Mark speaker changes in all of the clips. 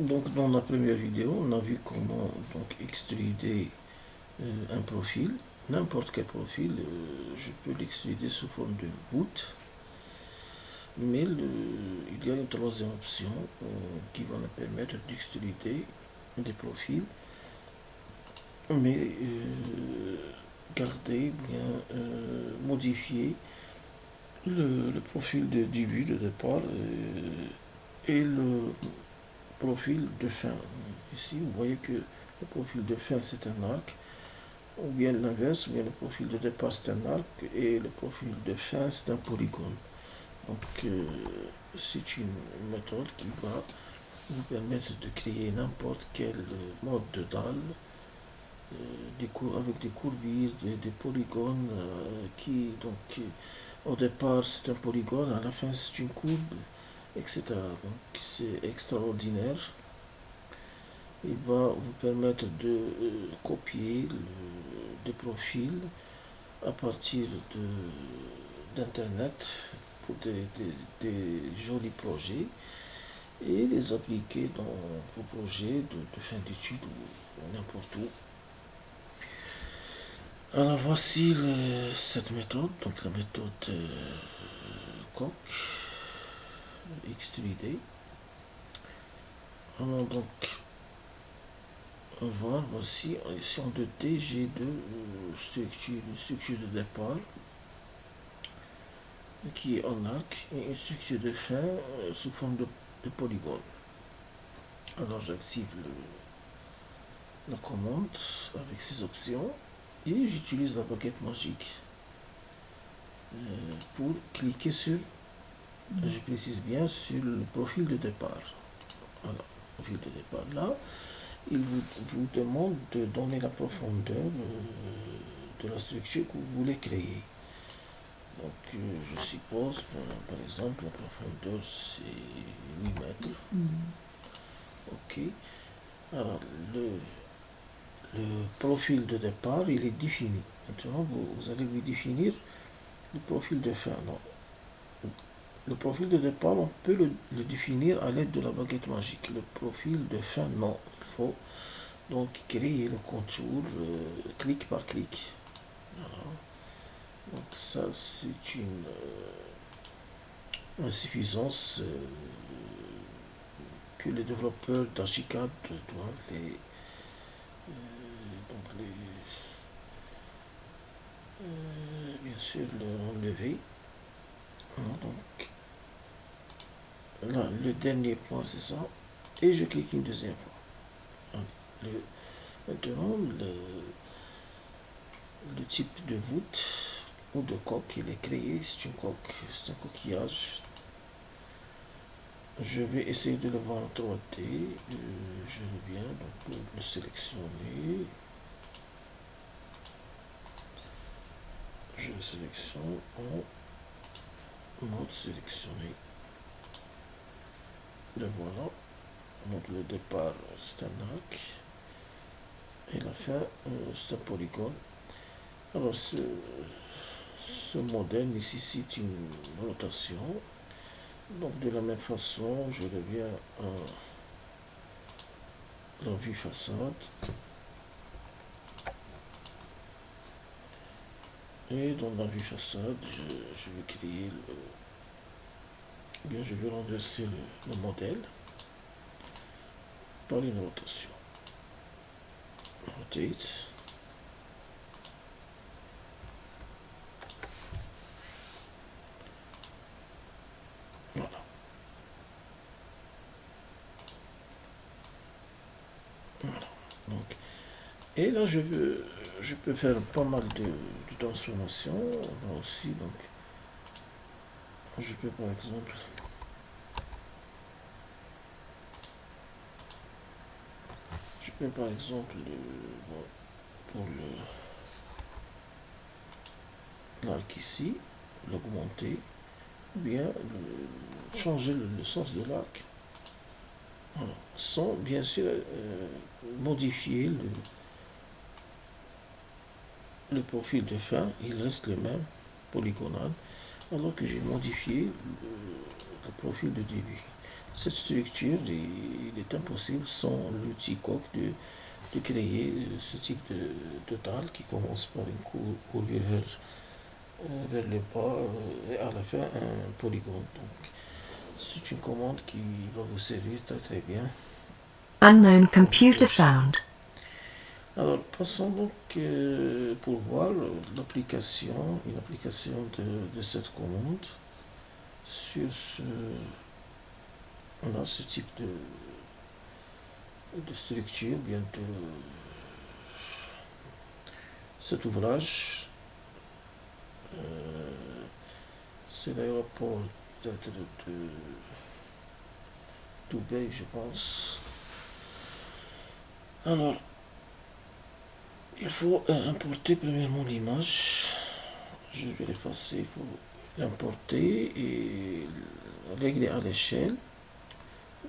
Speaker 1: Donc dans la première vidéo, on a vu comment donc extruder un profil, n'importe quel profil, je peux l'extruder sous forme de voûte, mais il y a une troisième option qui va me permettre d'extruder des profils, mais garder, bien modifier le profil de début, de départ et le profil de fin. Ici, vous voyez que le profil de fin c'est un arc, ou bien l'inverse, ou bien le profil de départ c'est un arc et le profil de fin c'est un polygone. Donc c'est une méthode qui va vous permettre de créer n'importe quel mode de dalle avec des courbures, des polygones qui donc au départ c'est un polygone, à la fin c'est une courbe, etc. Donc c'est extraordinaire. Il va vous permettre de copier des profils à partir d'internet pour des jolis projets et les appliquer dans vos projets de fin d'études ou n'importe où. Alors voici cette méthode, donc la méthode Coq X3D. Alors donc voilà, voici ici en 2D j'ai une structure de départ qui est en arc et une structure de fin sous forme de polygone. Alors j'active la commande avec ces options et j'utilise la baguette magique pour cliquer sur, je précise bien, sur le profil de départ. Voilà, le profil de départ là. Il vous demande de donner la profondeur de la structure que vous voulez créer. Donc je suppose, par exemple, la profondeur c'est 8 mètres. Ok. Alors le profil de départ, il est défini. Maintenant, vous allez lui définir le profil de fin. Non. Le profil de départ, on peut le définir à l'aide de la baguette magique. Le profil de fin, non. Il faut donc créer le contour clic par clic. Voilà. Donc ça, c'est une insuffisance que les développeurs d'Archicad doivent bien sûr l'enlever. Donc là, le dernier point c'est ça. Et je clique une deuxième fois. Maintenant, le type de voûte ou de coque il est créé, c'est une coque, c'est un coquillage. Je vais essayer de le voir en 3D. Je viens donc le sélectionner. Je le sélectionne en mode sélectionné. Le voilà. Donc le départ c'est un arc et la fin c'est un polygone. Alors ce modèle nécessite une rotation. Donc de la même façon, je reviens à la vue façade. Et dans la vue façade, je vais créer bien je vais renverser le modèle par une rotation. Rotate. Voilà. Voilà. Donc, et là, je peux faire pas mal de transformations. Là aussi, donc, je peux par exemple pour l'arc ici, l'augmenter, ou bien changer le sens de l'arc. Voilà. Sans bien sûr modifier le profil de fin, il reste le même, polygonal, alors que j'ai modifié le profil de début. cette structure, il est impossible sans l'outil coq de créer ce type de dalle qui commence par une courbe vers le bas et à la fin un polygone. Donc c'est une commande qui va vous servir très très bien.
Speaker 2: Unknown computer found.
Speaker 1: Alors passons donc pour voir l'application, une application de cette commande sur ce type de structure, bien de cet ouvrage. C'est l'aéroport peut-être de Dubaï, je pense. Alors, il faut importer premièrement l'image. Je vais l'effacer, il faut l'importer et régler à l'échelle.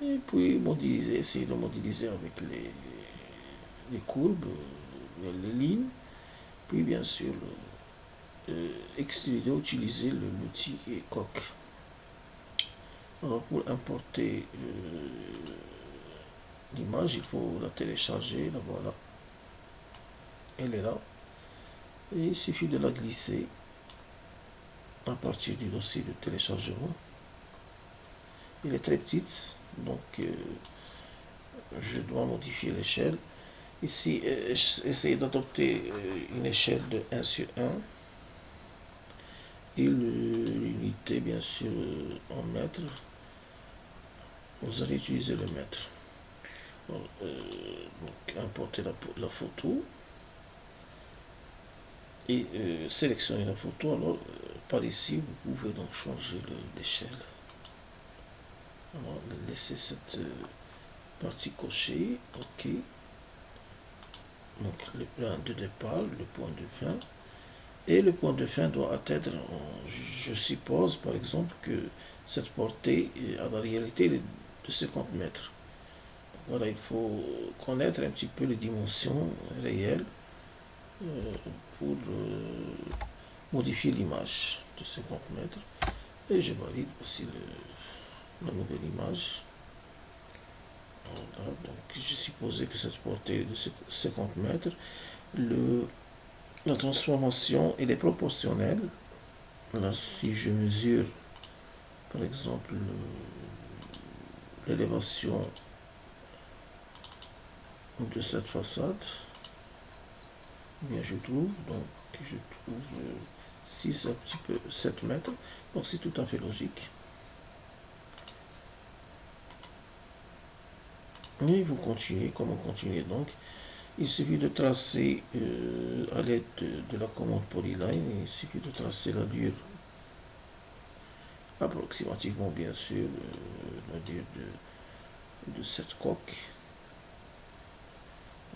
Speaker 1: Et puis modéliser, essayer de modéliser avec les courbes, les lignes. Puis bien sûr, extruder, utiliser l'outil coq. Alors pour importer l'image, il faut la télécharger, la voilà. Elle est là. Et il suffit de la glisser à partir du dossier de téléchargement. Elle est très petite, donc je dois modifier l'échelle. Ici, essayez d'adopter une échelle de 1 sur 1 et l'unité bien sûr en mètres. Vous allez utiliser le mètre. Donc importer la photo et sélectionner la photo. Alors par ici vous pouvez donc changer l'échelle. Alors laissez cette partie cochée. OK. Donc le point de départ, le point de fin. Et le point de fin doit atteindre, je suppose par exemple que cette portée à la réalité est de 50 mètres. Voilà, il faut connaître un petit peu les dimensions réelles pour modifier l'image de 50 mètres. Et je valide aussi la nouvelle image. Voilà, donc j'ai supposé que cette portée est de 50 mètres. La transformation elle est proportionnelle. Là, si je mesure par exemple l'élévation de cette façade, bien je trouve 6 un petit peu 7 mètres, donc c'est tout à fait logique. Et vous continuez, comment continuer donc? Il suffit de tracer à l'aide de la commande polyline, il suffit de tracer la dure approximativement bien sûr la dure de cette coque.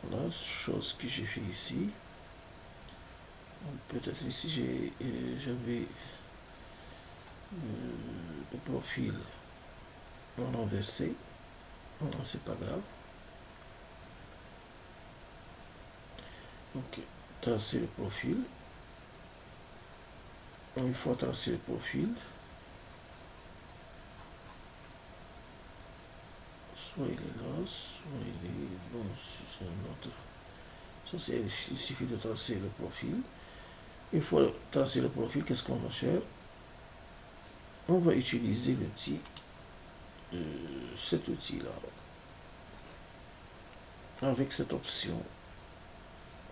Speaker 1: Voilà, chose que j'ai fait ici. Peut-être ici j'avais le profil renversé. C'est pas grave. Donc tracer le profil. Une fois tracé le profil, soit il est là, soit il est bon, c'est un autre. Ça c'est, il suffit de tracer le profil. Une fois tracé le profil, qu'est-ce qu'on va faire? On va utiliser l'outil, cet outil-là. Avec cette option,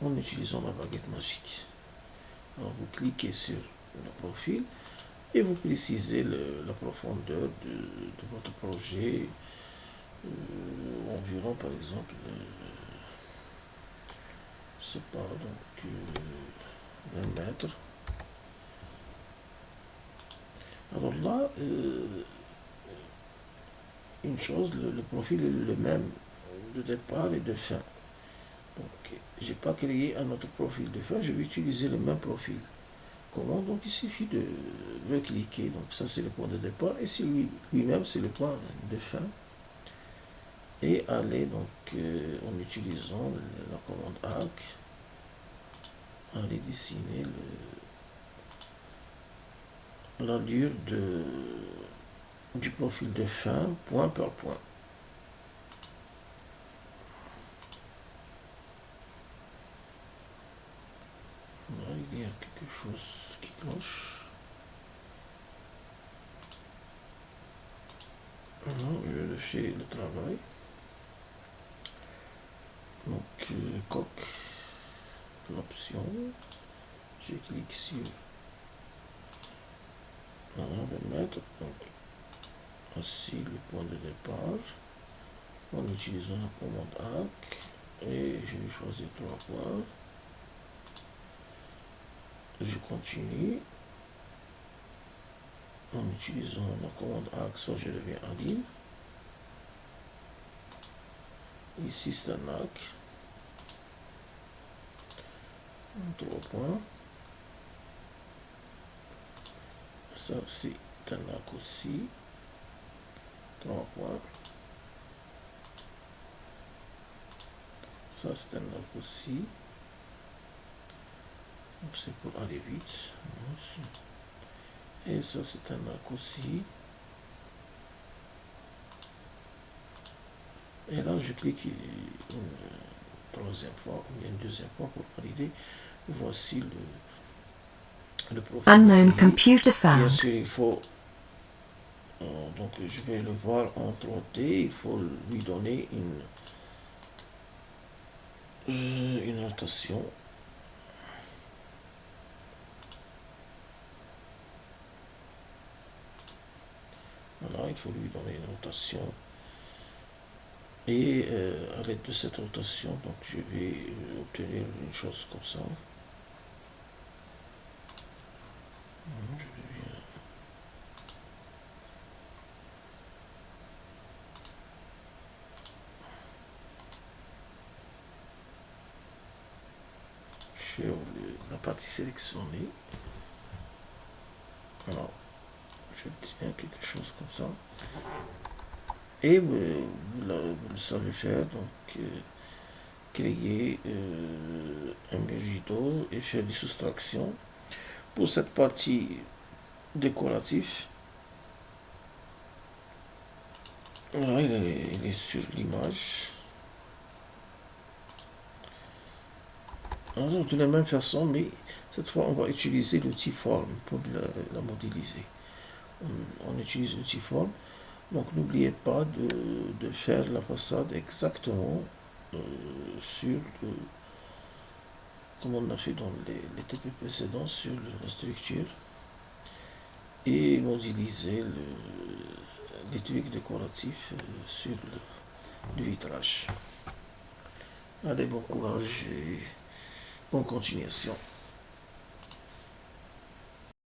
Speaker 1: en utilisant la baguette magique. Alors vous cliquez sur le profil et vous précisez la profondeur de votre projet, environ par exemple, je sais pas, donc 20 mètres. Alors là, une chose, le profil est le même de départ et de fin. Donc, j'ai pas créé un autre profil de fin, je vais utiliser le même profil. Comment? Donc, il suffit de le cliquer. Donc, ça, c'est le point de départ. Et lui-même, c'est le point de fin. Et aller, donc, en utilisant la commande arc, aller dessiner l'allure du profil de fin, point par point. Là, il y a quelque chose qui cloche. Non, je fais le travail. Donc, coque, l'option, je clique sur on va mettre donc ainsi le point de départ en utilisant la commande ARC et je vais choisir 3 points. Je continue en utilisant la commande ARC, soit je reviens en ligne. Ici c'est un arc. 3 points. Ça c'est un arc aussi. 3 points. Ça c'est un arc aussi. Donc c'est pour aller vite. Et ça c'est un arc aussi. Et là je clique une troisième fois, ou une deuxième fois pour valider. Voici le profil.
Speaker 2: Unknown computer
Speaker 1: Bien
Speaker 2: found.
Speaker 1: sûr, il faut donc je vais le voir en 3D. Il faut lui donner une notation. Voilà, il faut lui donner une notation. Et à l'aide de cette rotation, donc je vais obtenir une chose comme ça. Je vais la partie sélectionnée. Alors, je tiens quelque chose comme ça. Et vous le savez faire, donc créer un mojito et faire des soustractions. Pour cette partie décorative, là il est sur l'image. Alors, de la même façon, mais cette fois on va utiliser l'outil forme pour la modéliser. On utilise l'outil forme. Donc n'oubliez pas de faire la façade exactement sur comme on a fait dans les TP précédents sur la structure et modéliser les trucs décoratifs sur le vitrage. Allez, bon courage et bonne continuation.